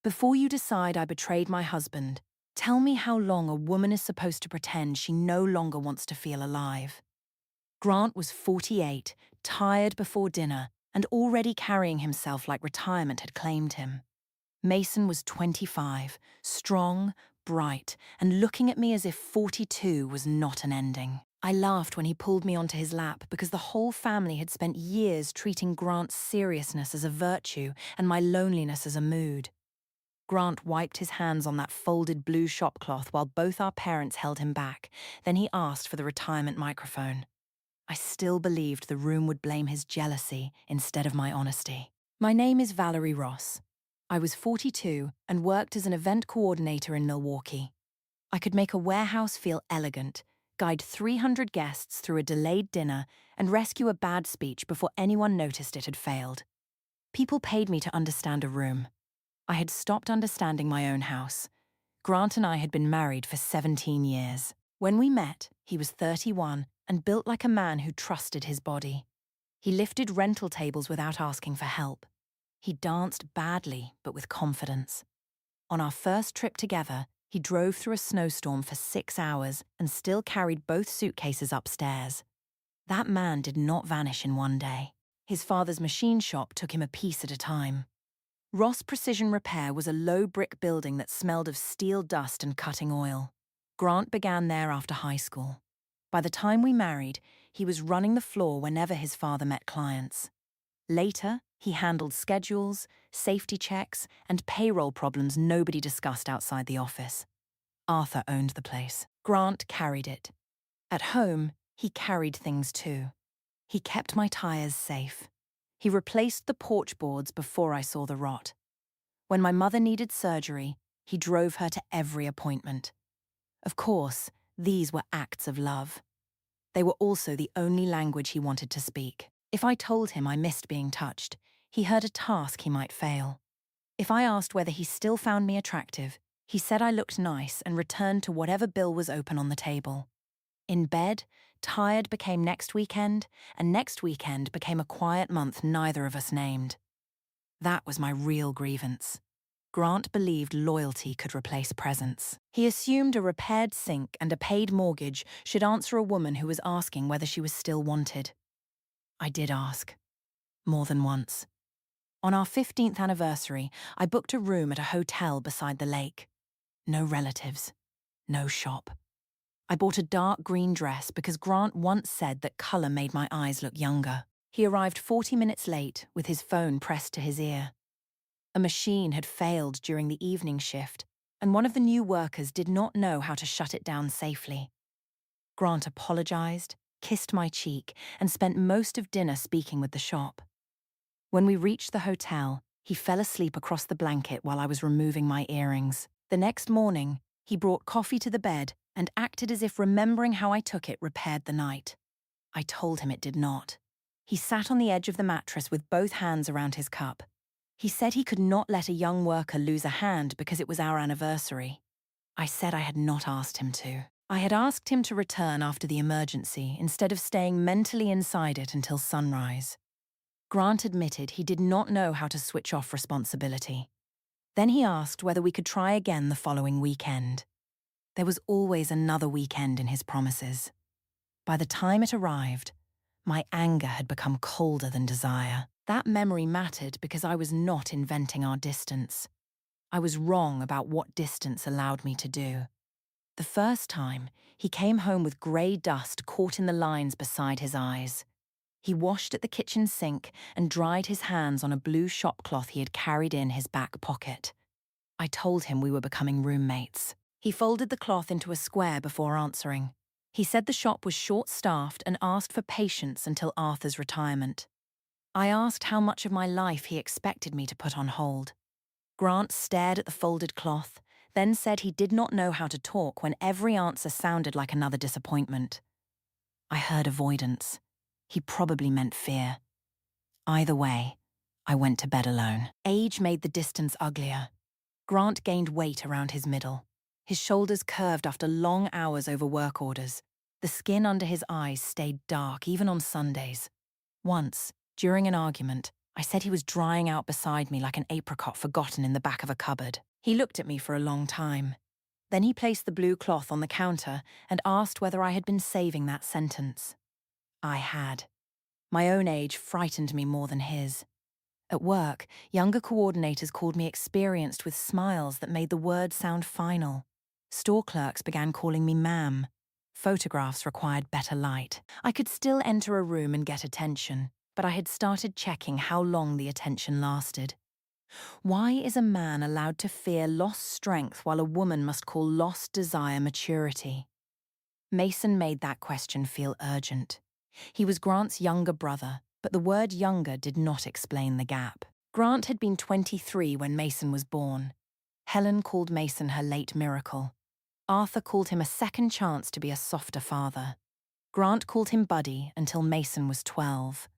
Before you decide I betrayed my husband, tell me how long a woman is supposed to pretend she no longer wants to feel alive. Grant was 48, tired before dinner, and already carrying himself like retirement had claimed him. Mason was 25, strong, bright, and looking at me as if 42 was not an ending. I laughed when he pulled me onto his lap because the whole family had spent years treating Grant's seriousness as a virtue and my loneliness as a mood. Grant wiped his hands on that folded blue shopcloth while both our parents held him back. Then he asked for the retirement microphone. I still believed the room would blame his jealousy instead of my honesty. My name is Valerie Ross. I was 42 and worked as an event coordinator in Milwaukee. I could make a warehouse feel elegant, guide 300 guests through a delayed dinner, and rescue a bad speech before anyone noticed it had failed. People paid me to understand a room. I had stopped understanding my own house. Grant and I had been married for 17 years. When we met, he was 31 and built like a man who trusted his body. He lifted rental tables without asking for help. He danced badly, but with confidence. On our first trip together, he drove through a snowstorm for 6 hours and still carried both suitcases upstairs. That man did not vanish in one day. His father's machine shop took him a piece at a time. Ross Precision Repair was a low brick building that smelled of steel dust and cutting oil. Grant began there after high school. By the time we married, he was running the floor whenever his father met clients. Later, he handled schedules, safety checks, and payroll problems nobody discussed outside the office. Arthur owned the place. Grant carried it. At home, he carried things too. He kept my tires safe. He replaced the porch boards before I saw the rot. When my mother needed surgery, he drove her to every appointment. Of course, these were acts of love. They were also the only language he wanted to speak. If I told him I missed being touched, he heard a task he might fail. If I asked whether he still found me attractive, he said I looked nice and returned to whatever bill was open on the table. In bed, tired became next weekend, and next weekend became a quiet month neither of us named. That was my real grievance. Grant believed loyalty could replace presence. He assumed a repaired sink and a paid mortgage should answer a woman who was asking whether she was still wanted. I did ask. More than once. On our 15th anniversary, I booked a room at a hotel beside the lake. No relatives. No shop. I bought a dark green dress because Grant once said that colour made my eyes look younger. He arrived 40 minutes late with his phone pressed to his ear. A machine had failed during the evening shift, and one of the new workers did not know how to shut it down safely. Grant apologised, kissed my cheek, and spent most of dinner speaking with the shop. When we reached the hotel, he fell asleep across the blanket while I was removing my earrings. The next morning, he brought coffee to the bed and acted as if remembering how I took it repaired the night. I told him it did not. He sat on the edge of the mattress with both hands around his cup. He said he could not let a young worker lose a hand because it was our anniversary. I said I had not asked him to. I had asked him to return after the emergency instead of staying mentally inside it until sunrise. Grant admitted he did not know how to switch off responsibility. Then he asked whether we could try again the following weekend. There was always another weekend in his promises. By the time it arrived, my anger had become colder than desire. That memory mattered because I was not inventing our distance. I was wrong about what distance allowed me to do. The first time, he came home with grey dust caught in the lines beside his eyes. He washed at the kitchen sink and dried his hands on a blue shopcloth he had carried in his back pocket. I told him we were becoming roommates. He folded the cloth into a square before answering. He said the shop was short-staffed and asked for patience until Arthur's retirement. I asked how much of my life he expected me to put on hold. Grant stared at the folded cloth, then said he did not know how to talk when every answer sounded like another disappointment. I heard avoidance. He probably meant fear. Either way, I went to bed alone. Age made the distance uglier. Grant gained weight around his middle. His shoulders curved after long hours over work orders. The skin under his eyes stayed dark even on Sundays. Once, during an argument, I said he was drying out beside me like an apricot forgotten in the back of a cupboard. He looked at me for a long time. Then he placed the blue cloth on the counter and asked whether I had been saving that sentence. I had. My own age frightened me more than his. At work, younger coordinators called me experienced with smiles that made the words sound final. Store clerks began calling me ma'am. Photographs required better light. I could still enter a room and get attention, but I had started checking how long the attention lasted. Why is a man allowed to fear lost strength while a woman must call lost desire maturity? Mason made that question feel urgent. He was Grant's younger brother, but the word younger did not explain the gap. Grant had been 23 when Mason was born. Helen called Mason her late miracle. Arthur called him a second chance to be a softer father. Grant called him Buddy until Mason was 12.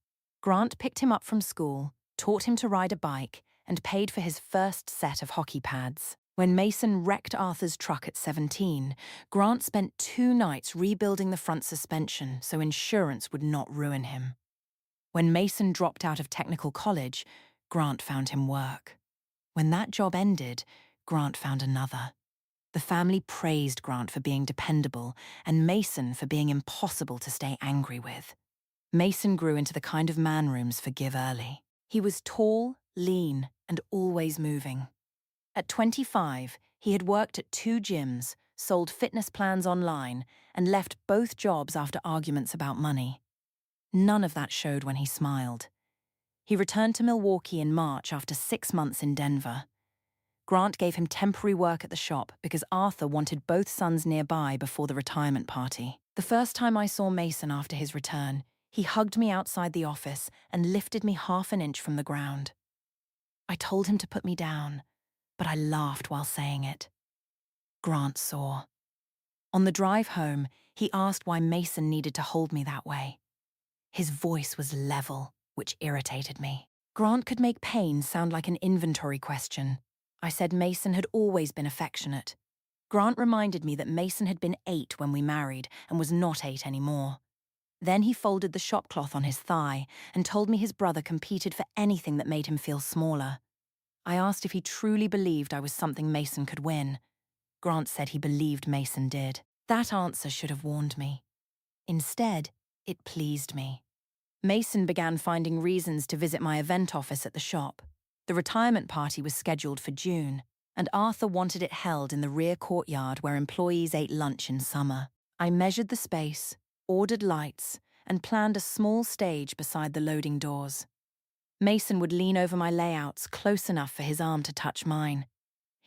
Grant picked him up from school, taught him to ride a bike, and paid for his first set of hockey pads. When Mason wrecked Arthur's truck at 17, Grant spent 2 nights rebuilding the front suspension so insurance would not ruin him. When Mason dropped out of technical college, Grant found him work. When that job ended, Grant found another. The family praised Grant for being dependable and Mason for being impossible to stay angry with. Mason grew into the kind of man rooms forgive early. He was tall, lean, and always moving. At 25, he had worked at 2 gyms, sold fitness plans online, and left both jobs after arguments about money. None of that showed when he smiled. He returned to Milwaukee in March after 6 months in Denver. Grant gave him temporary work at the shop because Arthur wanted both sons nearby before the retirement party. The first time I saw Mason after his return, he hugged me outside the office and lifted me half an inch from the ground. I told him to put me down, but I laughed while saying it. Grant saw. On the drive home, he asked why Mason needed to hold me that way. His voice was level, which irritated me. Grant could make pain sound like an inventory question. I said Mason had always been affectionate. Grant reminded me that Mason had been 8 when we married and was not 8 anymore. Then he folded the shop cloth on his thigh and told me his brother competed for anything that made him feel smaller. I asked if he truly believed I was something Mason could win. Grant said he believed Mason did. That answer should have warned me. Instead, it pleased me. Mason began finding reasons to visit my event office at the shop. The retirement party was scheduled for June, and Arthur wanted it held in the rear courtyard where employees ate lunch in summer. I measured the space, ordered lights, and planned a small stage beside the loading doors. Mason would lean over my layouts close enough for his arm to touch mine.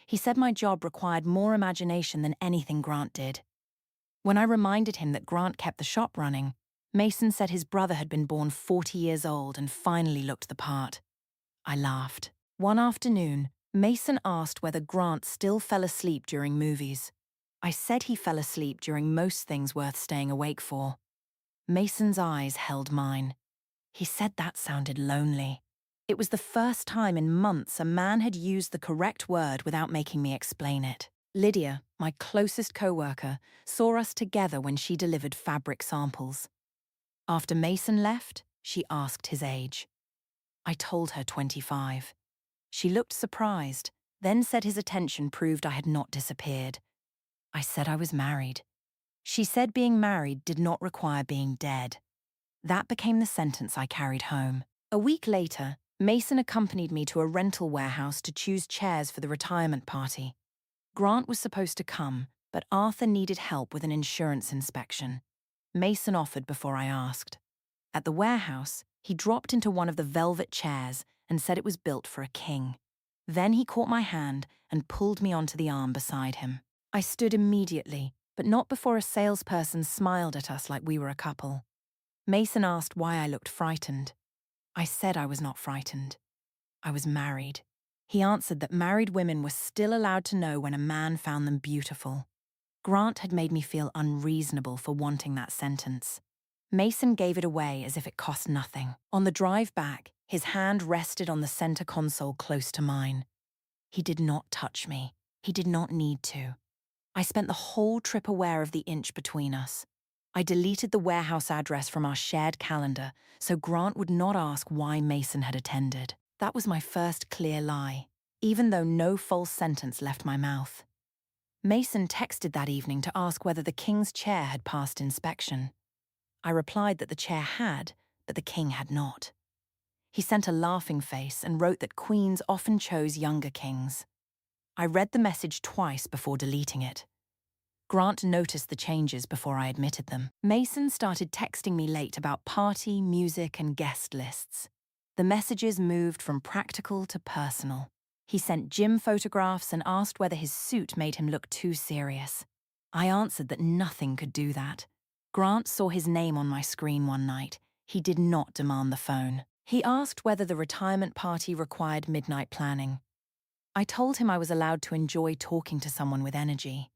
He said my job required more imagination than anything Grant did. When I reminded him that Grant kept the shop running, Mason said his brother had been born 40 years old and finally looked the part. I laughed. One afternoon, Mason asked whether Grant still fell asleep during movies. I said he fell asleep during most things worth staying awake for. Mason's eyes held mine. He said that sounded lonely. It was the first time in months a man had used the correct word without making me explain it. Lydia, my closest co-worker, saw us together when she delivered fabric samples. After Mason left, she asked his age. I told her 25. She looked surprised, then said his attention proved I had not disappeared. I said I was married. She said being married did not require being dead. That became the sentence I carried home. A week later, Mason accompanied me to a rental warehouse to choose chairs for the retirement party. Grant was supposed to come, but Arthur needed help with an insurance inspection. Mason offered before I asked. At the warehouse, he dropped into one of the velvet chairs and said it was built for a king. Then he caught my hand and pulled me onto the arm beside him. I stood immediately, but not before a salesperson smiled at us like we were a couple. Mason asked why I looked frightened. I said I was not frightened. I was married. He answered that married women were still allowed to know when a man found them beautiful. Grant had made me feel unreasonable for wanting that sentence. Mason gave it away as if it cost nothing. On the drive back, his hand rested on the center console close to mine. He did not touch me. He did not need to. I spent the whole trip aware of the inch between us. I deleted the warehouse address from our shared calendar so Grant would not ask why Mason had attended. That was my first clear lie, even though no false sentence left my mouth. Mason texted that evening to ask whether the king's chair had passed inspection. I replied that the chair had, but the king had not. He sent a laughing face and wrote that queens often chose younger kings. I read the message twice before deleting it. Grant noticed the changes before I admitted them. Mason started texting me late about party, music, and guest lists. The messages moved from practical to personal. He sent gym photographs and asked whether his suit made him look too serious. I answered that nothing could do that. Grant saw his name on my screen one night. He did not demand the phone. He asked whether the retirement party required midnight planning. I told him I was allowed to enjoy talking to someone with energy.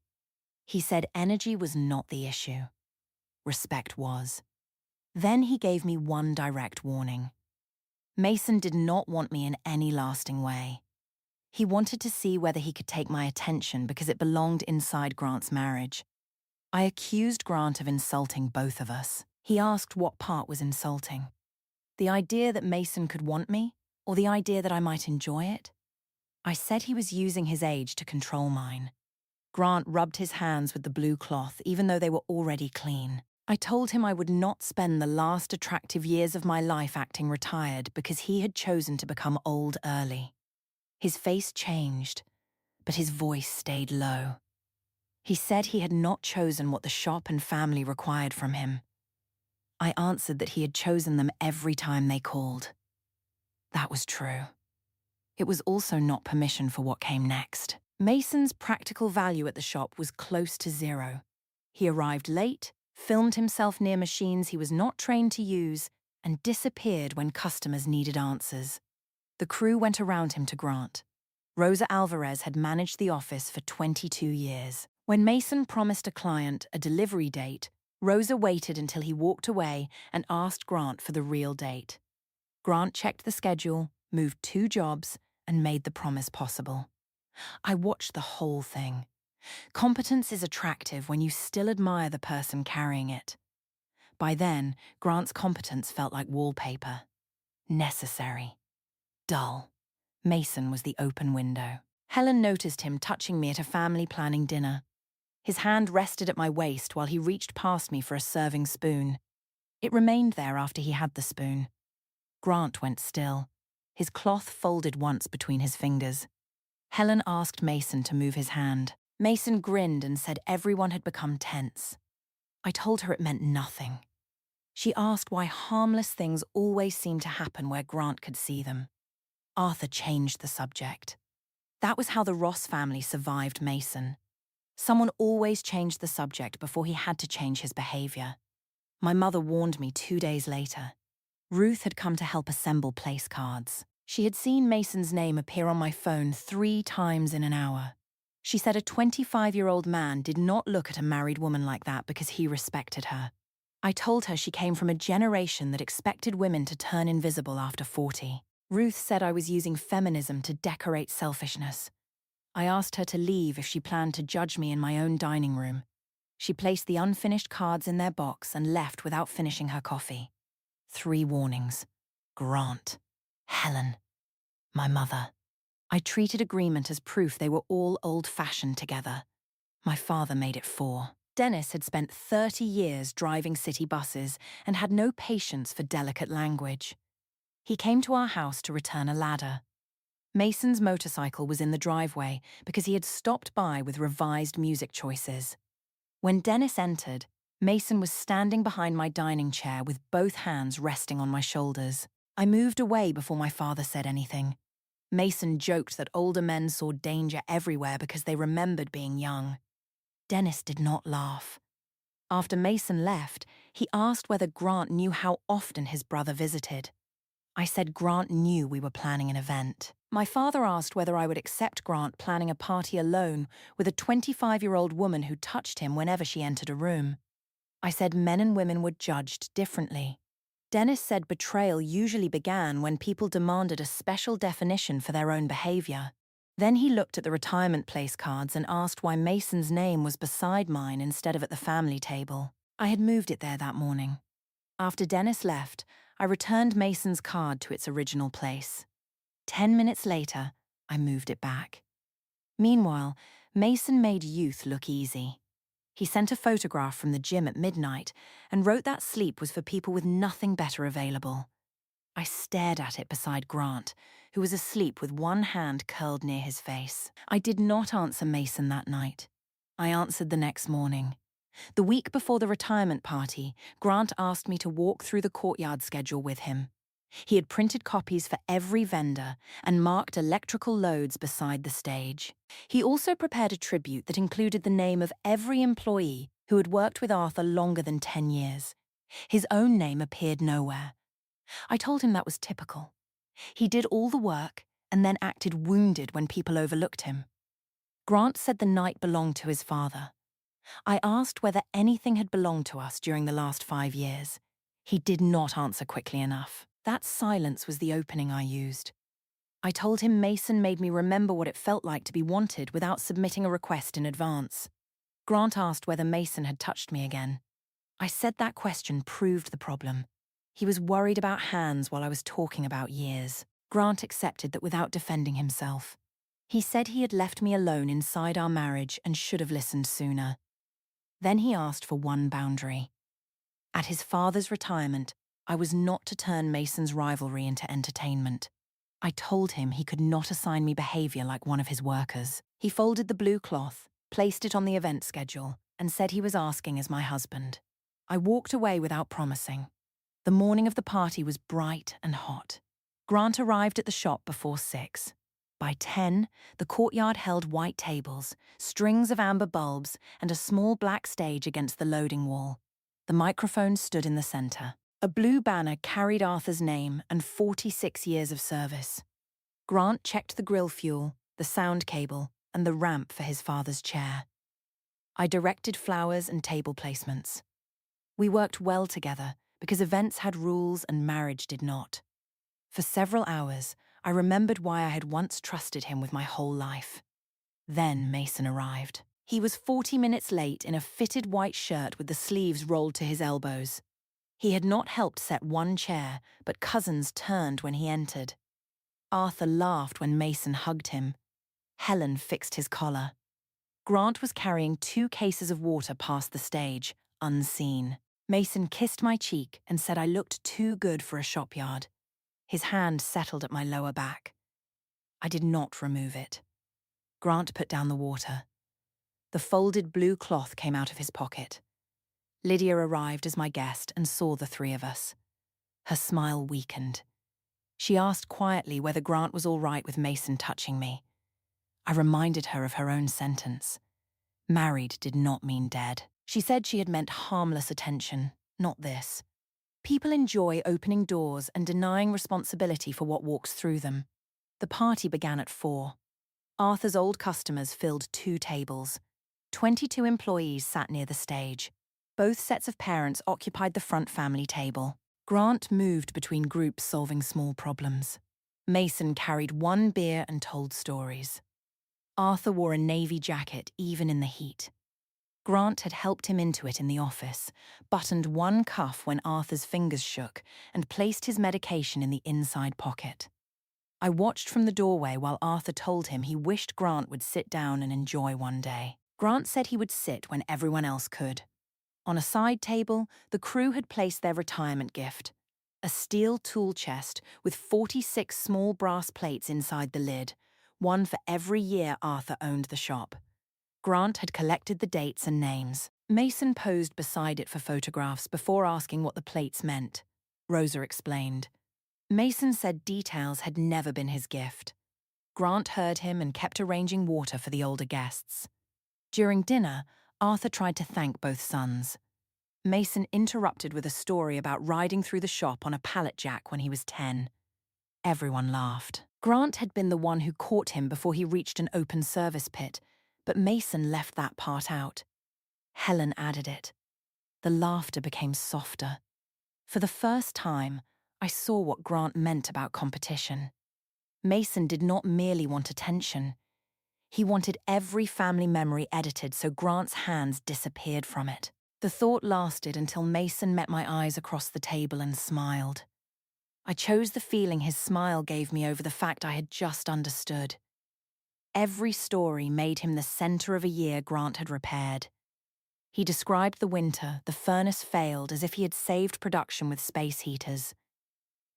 He said energy was not the issue. Respect was. Then he gave me one direct warning. Mason did not want me in any lasting way. He wanted to see whether he could take my attention because it belonged inside Grant's marriage. I accused Grant of insulting both of us. He asked what part was insulting. The idea that Mason could want me, or the idea that I might enjoy it? I said he was using his age to control mine. Grant rubbed his hands with the blue cloth, even though they were already clean. I told him I would not spend the last attractive years of my life acting retired because he had chosen to become old early. His face changed, but his voice stayed low. He said he had not chosen what the shop and family required from him. I answered that he had chosen them every time they called. That was true. It was also not permission for what came next. Mason's practical value at the shop was close to zero. He arrived late, filmed himself near machines he was not trained to use, and disappeared when customers needed answers. The crew went around him to Grant. Rosa Alvarez had managed the office for 22 years. When Mason promised a client a delivery date, Rosa waited until he walked away and asked Grant for the real date. Grant checked the schedule, moved 2 jobs, and made the promise possible. I watched the whole thing. Competence is attractive when you still admire the person carrying it. By then, Grant's competence felt like wallpaper. Necessary. Dull. Mason was the open window. Helen noticed him touching me at a family planning dinner. His hand rested at my waist while he reached past me for a serving spoon. It remained there after he had the spoon. Grant went still, his cloth folded once between his fingers. Helen asked Mason to move his hand. Mason grinned and said everyone had become tense. I told her it meant nothing. She asked why harmless things always seemed to happen where Grant could see them. Arthur changed the subject. That was how the Ross family survived Mason. Someone always changed the subject before he had to change his behavior. My mother warned me 2 days later. Ruth had come to help assemble place cards. She had seen Mason's name appear on my phone 3 times in an hour. She said a 25-year-old man did not look at a married woman like that because he respected her. I told her she came from a generation that expected women to turn invisible after 40. Ruth said I was using feminism to decorate selfishness. I asked her to leave if she planned to judge me in my own dining room. She placed the unfinished cards in their box and left without finishing her coffee. 3 warnings. Grant. Helen. My mother. I treated agreement as proof they were all old-fashioned together. My father made it 4. Dennis had spent 30 years driving city buses and had no patience for delicate language. He came to our house to return a ladder. Mason's motorcycle was in the driveway because he had stopped by with revised music choices. When Dennis entered, Mason was standing behind my dining chair with both hands resting on my shoulders. I moved away before my father said anything. Mason joked that older men saw danger everywhere because they remembered being young. Dennis did not laugh. After Mason left, he asked whether Grant knew how often his brother visited. I said Grant knew we were planning an event. My father asked whether I would accept Grant planning a party alone with a 25-year-old woman who touched him whenever she entered a room. I said men and women were judged differently. Dennis said betrayal usually began when people demanded a special definition for their own behavior. Then he looked at the retirement place cards and asked why Mason's name was beside mine instead of at the family table. I had moved it there that morning. After Dennis left, I returned Mason's card to its original place. 10 minutes later, I moved it back. Meanwhile, Mason made youth look easy. He sent a photograph from the gym at midnight and wrote that sleep was for people with nothing better available. I stared at it beside Grant, who was asleep with one hand curled near his face. I did not answer Mason that night. I answered the next morning. The week before the retirement party, Grant asked me to walk through the courtyard schedule with him. He had printed copies for every vendor and marked electrical loads beside the stage. He also prepared a tribute that included the name of every employee who had worked with Arthur longer than 10 years. His own name appeared nowhere. I told him that was typical. He did all the work and then acted wounded when people overlooked him. Grant said the night belonged to his father. I asked whether anything had belonged to us during the last 5 years. He did not answer quickly enough. That silence was the opening I used. I told him Mason made me remember what it felt like to be wanted without submitting a request in advance. Grant asked whether Mason had touched me again. I said that question proved the problem. He was worried about hands while I was talking about years. Grant accepted that without defending himself. He said he had left me alone inside our marriage and should have listened sooner. Then he asked for one boundary. At his father's retirement, I was not to turn Mason's rivalry into entertainment. I told him he could not assign me behavior like one of his workers. He folded the blue cloth, placed it on the event schedule, and said he was asking as my husband. I walked away without promising. The morning of the party was bright and hot. Grant arrived at the shop before 6. By 10, the courtyard held white tables, strings of amber bulbs, and a small black stage against the loading wall. The microphone stood in the center. A blue banner carried Arthur's name and 46 years of service. Grant checked the grill fuel, the sound cable, and the ramp for his father's chair. I directed flowers and table placements. We worked well together because events had rules and marriage did not. For several hours, I remembered why I had once trusted him with my whole life. Then Mason arrived. He was 40 minutes late in a fitted white shirt with the sleeves rolled to his elbows. He had not helped set one chair, but cousins turned when he entered. Arthur laughed when Mason hugged him. Helen fixed his collar. Grant was carrying 2 cases of water past the stage, unseen. Mason kissed my cheek and said I looked too good for a shopyard. His hand settled at my lower back. I did not remove it. Grant put down the water. The folded blue cloth came out of his pocket. Lydia arrived as my guest and saw the 3 of us. Her smile weakened. She asked quietly whether Grant was all right with Mason touching me. I reminded her of her own sentence. Married did not mean dead. She said she had meant harmless attention, not this. People enjoy opening doors and denying responsibility for what walks through them. The party began at 4. Arthur's old customers filled 2 tables. 22 employees sat near the stage. Both sets of parents occupied the front family table. Grant moved between groups solving small problems. Mason carried 1 beer and told stories. Arthur wore a navy jacket even in the heat. Grant had helped him into it in the office, buttoned 1 cuff when Arthur's fingers shook, and placed his medication in the inside pocket. I watched from the doorway while Arthur told him he wished Grant would sit down and enjoy one day. Grant said he would sit when everyone else could. On a side table, the crew had placed their retirement gift, a steel tool chest with 46 small brass plates inside the lid, one for every year Arthur owned the shop. Grant had collected the dates and names. Mason posed beside it for photographs before asking what the plates meant. Rosa explained. Mason said details had never been his gift. Grant heard him and kept arranging water for the older guests. During dinner, Arthur tried to thank both sons. Mason interrupted with a story about riding through the shop on a pallet jack when he was 10. Everyone laughed. Grant had been the one who caught him before he reached an open service pit, but Mason left that part out. Helen added it. The laughter became softer. For the first time, I saw what Grant meant about competition. Mason did not merely want attention. He wanted every family memory edited so Grant's hands disappeared from it. The thought lasted until Mason met my eyes across the table and smiled. I chose the feeling his smile gave me over the fact I had just understood. Every story made him the center of a year Grant had repaired. He described the winter the furnace failed as if he had saved production with space heaters.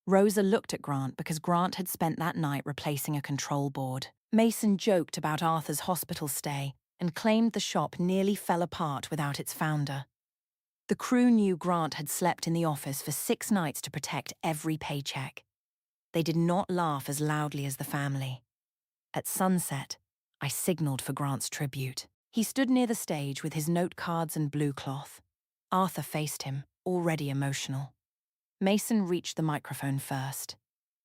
Rosa looked at Grant because Grant had spent that night replacing a control board. Mason joked about Arthur's hospital stay and claimed the shop nearly fell apart without its founder. The crew knew Grant had slept in the office for 6 nights to protect every paycheck. They did not laugh as loudly as the family. At sunset, I signaled for Grant's tribute. He stood near the stage with his note cards and blue cloth. Arthur faced him, already emotional. Mason reached the microphone first.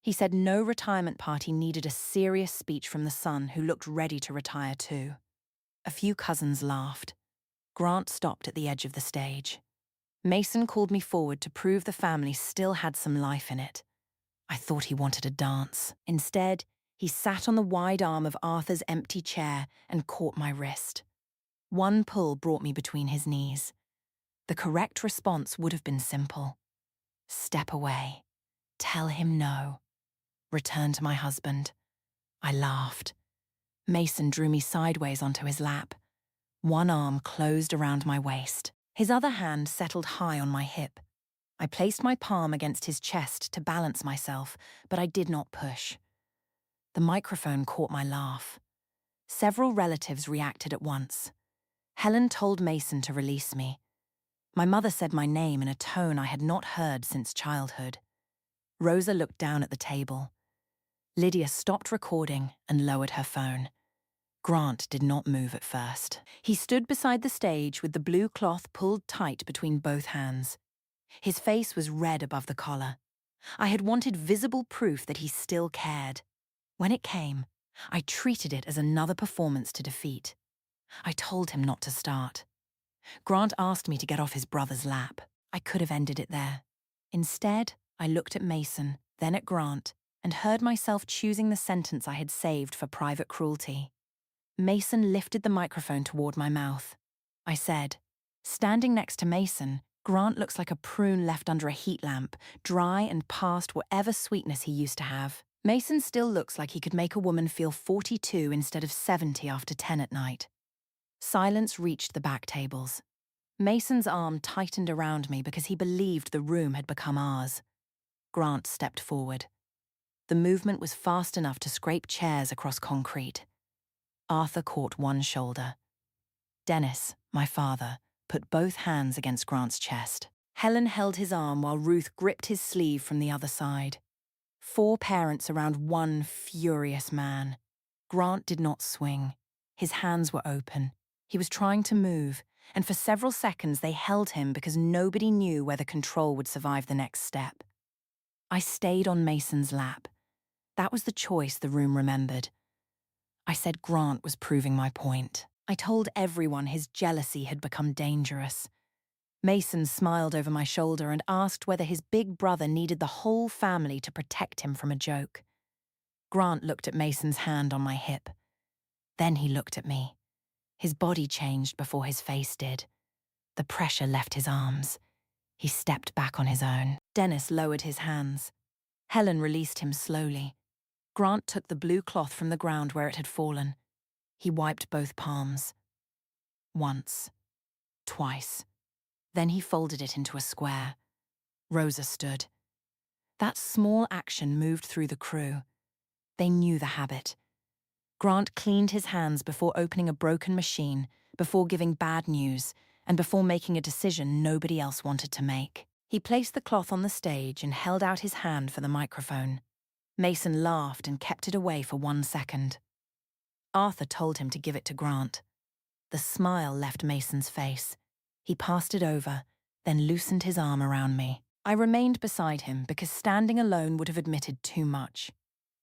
He said no retirement party needed a serious speech from the son who looked ready to retire too. A few cousins laughed. Grant stopped at the edge of the stage. Mason called me forward to prove the family still had some life in it. I thought he wanted a dance. Instead, he sat on the wide arm of Arthur's empty chair and caught my wrist. One pull brought me between his knees. The correct response would have been simple. Step away. Tell him no. Return to my husband. I laughed. Mason drew me sideways onto his lap. One arm closed around my waist. His other hand settled high on my hip. I placed my palm against his chest to balance myself, but I did not push. The microphone caught my laugh. Several relatives reacted at once. Helen told Mason to release me. My mother said my name in a tone I had not heard since childhood. Rosa looked down at the table. Lydia stopped recording and lowered her phone. Grant did not move at first. He stood beside the stage with the blue cloth pulled tight between both hands. His face was red above the collar. I had wanted visible proof that he still cared. When it came, I treated it as another performance to defeat. I told him not to start. Grant asked me to get off his brother's lap. I could have ended it there. Instead, I looked at Mason, then at Grant, and heard myself choosing the sentence I had saved for private cruelty. Mason lifted the microphone toward my mouth. I said, standing next to Mason, Grant looks like a prune left under a heat lamp, dry and past whatever sweetness he used to have. Mason still looks like he could make a woman feel 42 instead of 70 after 10 at night. Silence reached the back tables. Mason's arm tightened around me because he believed the room had become ours. Grant stepped forward. The movement was fast enough to scrape chairs across concrete. Arthur caught one shoulder. Dennis, my father, put both hands against Grant's chest. Helen held his arm while Ruth gripped his sleeve from the other side. 4 parents around one furious man. Grant did not swing. His hands were open. He was trying to move, and for several seconds they held him because nobody knew whether control would survive the next step. I stayed on Mason's lap. That was the choice the room remembered. I said Grant was proving my point. I told everyone his jealousy had become dangerous. Mason smiled over my shoulder and asked whether his big brother needed the whole family to protect him from a joke. Grant looked at Mason's hand on my hip. Then he looked at me. His body changed before his face did. The pressure left his arms. He stepped back on his own. Dennis lowered his hands. Helen released him slowly. Grant took the blue cloth from the ground where it had fallen. He wiped both palms. Once. Twice. Then he folded it into a square. Rosa stood. That small action moved through the crew. They knew the habit. Grant cleaned his hands before opening a broken machine, before giving bad news, and before making a decision nobody else wanted to make. He placed the cloth on the stage and held out his hand for the microphone. Mason laughed and kept it away for 1 second. Arthur told him to give it to Grant. The smile left Mason's face. He passed it over, then loosened his arm around me. I remained beside him because standing alone would have admitted too much.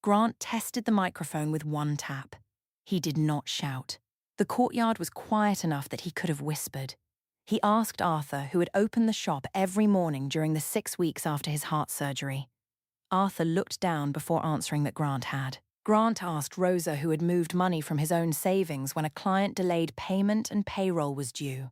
Grant tested the microphone with 1 tap. He did not shout. The courtyard was quiet enough that he could have whispered. He asked Arthur, who had opened the shop every morning during the 6 weeks after his heart surgery. Arthur looked down before answering that Grant had. Grant asked Rosa, who had moved money from his own savings when a client delayed payment and payroll was due.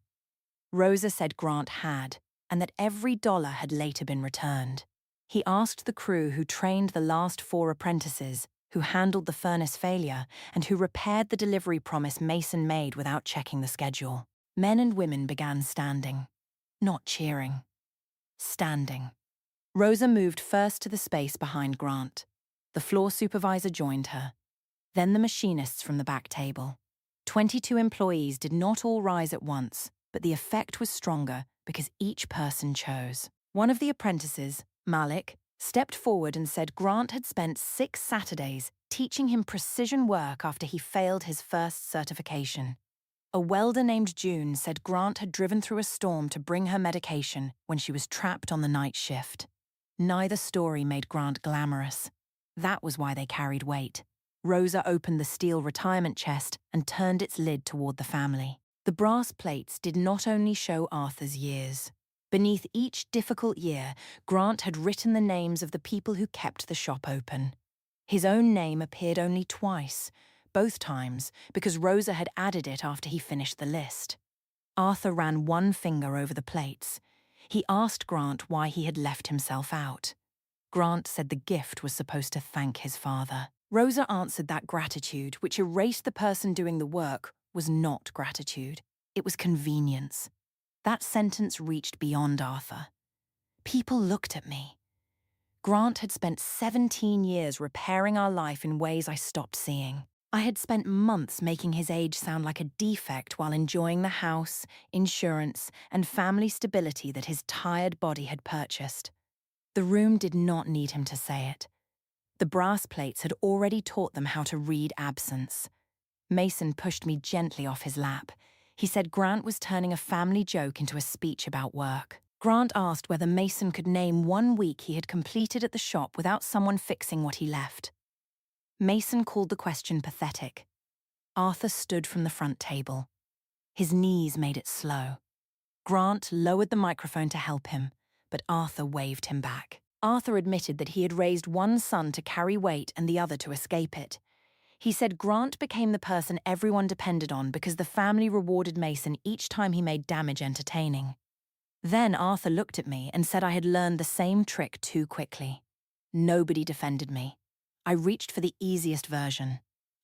Rosa said Grant had, and that every dollar had later been returned. He asked the crew who trained the last 4 apprentices, who handled the furnace failure, and who repaired the delivery promise Mason made without checking the schedule. Men and women began standing. Not cheering. Standing. Rosa moved first to the space behind Grant. The floor supervisor joined her. Then the machinists from the back table. 22 employees did not all rise at once, but the effect was stronger because each person chose. One of the apprentices, Malik, stepped forward and said Grant had spent 6 Saturdays teaching him precision work after he failed his first certification. A welder named June said Grant had driven through a storm to bring her medication when she was trapped on the night shift. Neither story made Grant glamorous. That was why they carried weight. Rosa opened the steel retirement chest and turned its lid toward the family. The brass plates did not only show Arthur's years. Beneath each difficult year, Grant had written the names of the people who kept the shop open. His own name appeared only twice, both times because Rosa had added it after he finished the list. Arthur ran one finger over the plates. He asked Grant why he had left himself out. Grant said the gift was supposed to thank his father. Rosa answered that gratitude, which erased the person doing the work, was not gratitude. It was convenience. That sentence reached beyond Arthur. People looked at me. Grant had spent 17 years repairing our life in ways I stopped seeing. I had spent months making his age sound like a defect while enjoying the house, insurance, and family stability that his tired body had purchased. The room did not need him to say it. The brass plates had already taught them how to read absence. Mason pushed me gently off his lap. He said Grant was turning a family joke into a speech about work. Grant asked whether Mason could name 1 week he had completed at the shop without someone fixing what he left. Mason called the question pathetic. Arthur stood from the front table. His knees made it slow. Grant lowered the microphone to help him, but Arthur waved him back. Arthur admitted that he had raised one son to carry weight and the other to escape it. He said Grant became the person everyone depended on because the family rewarded Mason each time he made damage entertaining. Then Arthur looked at me and said I had learned the same trick too quickly. Nobody defended me. I reached for the easiest version.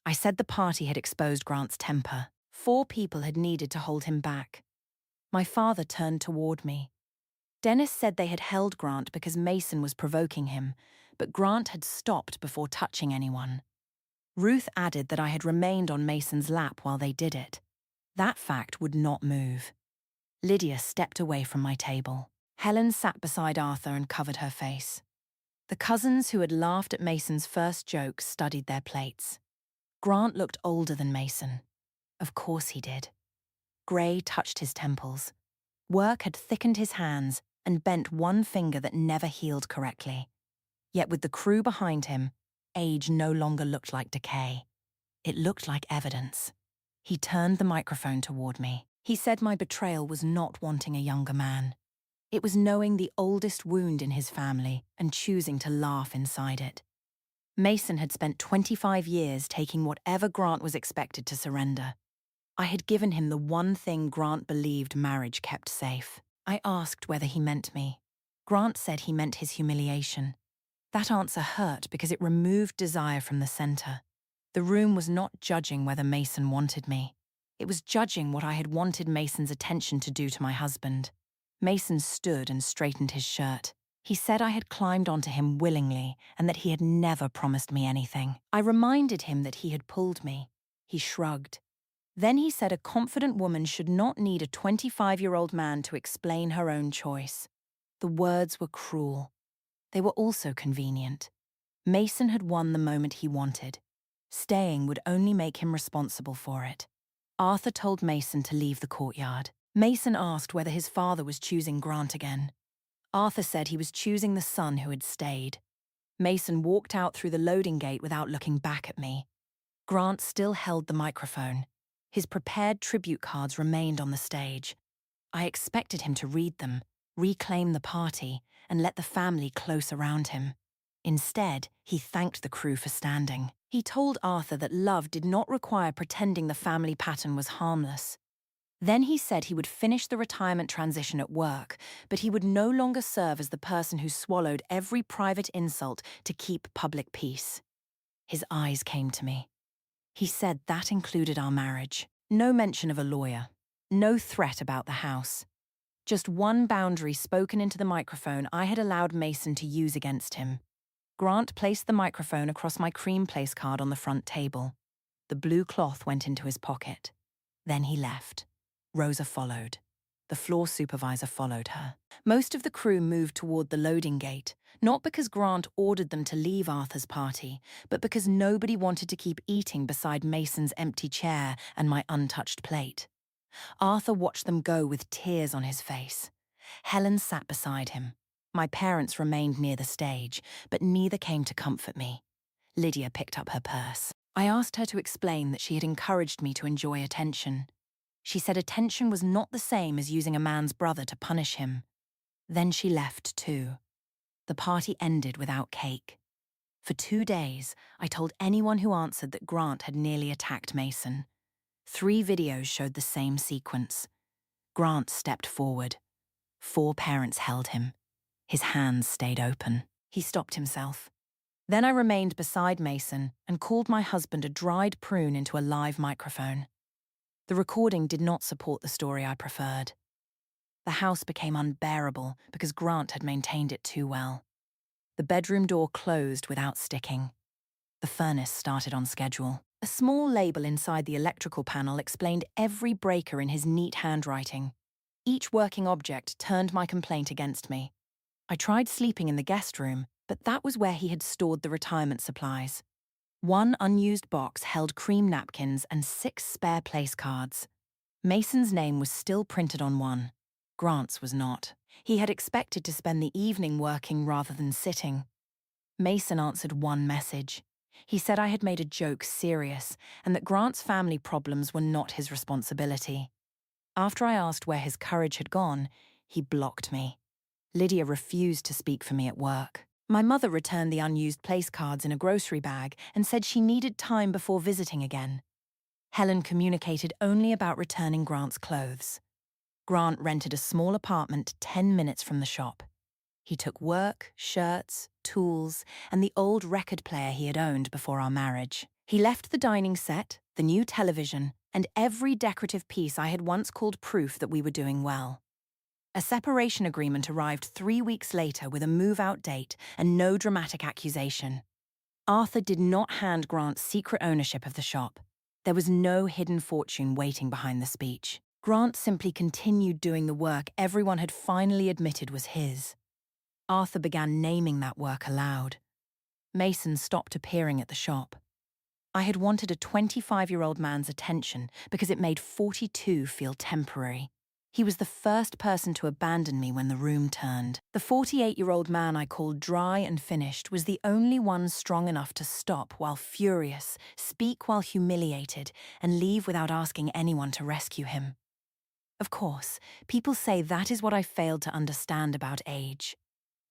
I said the party had exposed Grant's temper. 4 people had needed to hold him back. My father turned toward me. Dennis said they had held Grant because Mason was provoking him, but Grant had stopped before touching anyone. Ruth added that I had remained on Mason's lap while they did it. That fact would not move. Lydia stepped away from my table. Helen sat beside Arthur and covered her face. The cousins who had laughed at Mason's first joke studied their plates. Grant looked older than Mason. Of course he did. Grey touched his temples. Work had thickened his hands and bent one finger that never healed correctly. Yet with the crew behind him, age no longer looked like decay. It looked like evidence. He turned the microphone toward me. He said my betrayal was not wanting a younger man. It was knowing the oldest wound in his family and choosing to laugh inside it. Mason had spent 25 years taking whatever Grant was expected to surrender. I had given him the one thing Grant believed marriage kept safe. I asked whether he meant me. Grant said he meant his humiliation. That answer hurt because it removed desire from the center. The room was not judging whether Mason wanted me. It was judging what I had wanted Mason's attention to do to my husband. Mason stood and straightened his shirt. He said I had climbed onto him willingly and that he had never promised me anything. I reminded him that he had pulled me. He shrugged. Then he said a confident woman should not need a 25-year-old man to explain her own choice. The words were cruel. They were also convenient. Mason had won the moment he wanted. Staying would only make him responsible for it. Arthur told Mason to leave the courtyard. Mason asked whether his father was choosing Grant again. Arthur said he was choosing the son who had stayed. Mason walked out through the loading gate without looking back at me. Grant still held the microphone. His prepared tribute cards remained on the stage. I expected him to read them, reclaim the party, and let the family close around him. Instead, he thanked the crew for standing. He told Arthur that love did not require pretending the family pattern was harmless. Then he said he would finish the retirement transition at work, but he would no longer serve as the person who swallowed every private insult to keep public peace. His eyes came to me. He said that included our marriage. No mention of a lawyer. No threat about the house. Just one boundary spoken into the microphone I had allowed Mason to use against him. Grant placed the microphone across my cream place card on the front table. The blue cloth went into his pocket. Then he left. Rosa followed. The floor supervisor followed her. Most of the crew moved toward the loading gate, not because Grant ordered them to leave Arthur's party, but because nobody wanted to keep eating beside Mason's empty chair and my untouched plate. Arthur watched them go with tears on his face. Helen sat beside him. My parents remained near the stage, but neither came to comfort me. Lydia picked up her purse. I asked her to explain that she had encouraged me to enjoy attention. She said attention was not the same as using a man's brother to punish him. Then she left too. The party ended without cake. For 2 days, I told anyone who answered that Grant had nearly attacked Mason. 3 videos showed the same sequence. Grant stepped forward. 4 parents held him. His hands stayed open. He stopped himself. Then I remained beside Mason and called my husband a dried prune into a live microphone. The recording did not support the story I preferred. The house became unbearable because Grant had maintained it too well. The bedroom door closed without sticking. The furnace started on schedule. A small label inside the electrical panel explained every breaker in his neat handwriting. Each working object turned my complaint against me. I tried sleeping in the guest room, but that was where he had stored the retirement supplies. 1 unused box held cream napkins and 6 spare place cards. Mason's name was still printed on one. Grant's was not. He had expected to spend the evening working rather than sitting. Mason answered one message. He said I had made a joke serious and that Grant's family problems were not his responsibility. After I asked where his courage had gone, he blocked me. Lydia refused to speak for me at work. My mother returned the unused place cards in a grocery bag and said she needed time before visiting again. Helen communicated only about returning Grant's clothes. Grant rented a small apartment 10 minutes from the shop. He took work, shirts, tools, and the old record player he had owned before our marriage. He left the dining set, the new television, and every decorative piece I had once called proof that we were doing well. A separation agreement arrived 3 weeks later with a move-out date and no dramatic accusation. Arthur did not hand Grant secret ownership of the shop. There was no hidden fortune waiting behind the speech. Grant simply continued doing the work everyone had finally admitted was his. Arthur began naming that work aloud. Mason stopped appearing at the shop. I had wanted a 25-year-old man's attention because it made 42 feel temporary. He was the first person to abandon me when the room turned. The 48-year-old man I called dry and finished was the only one strong enough to stop while furious, speak while humiliated, and leave without asking anyone to rescue him. Of course, people say that is what I failed to understand about age.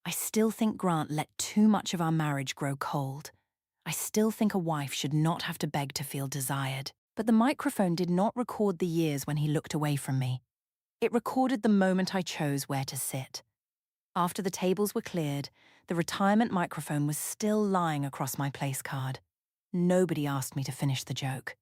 I still think Grant let too much of our marriage grow cold. I still think a wife should not have to beg to feel desired. But the microphone did not record the years when he looked away from me. It recorded the moment I chose where to sit. After the tables were cleared, the retirement microphone was still lying across my place card. Nobody asked me to finish the joke.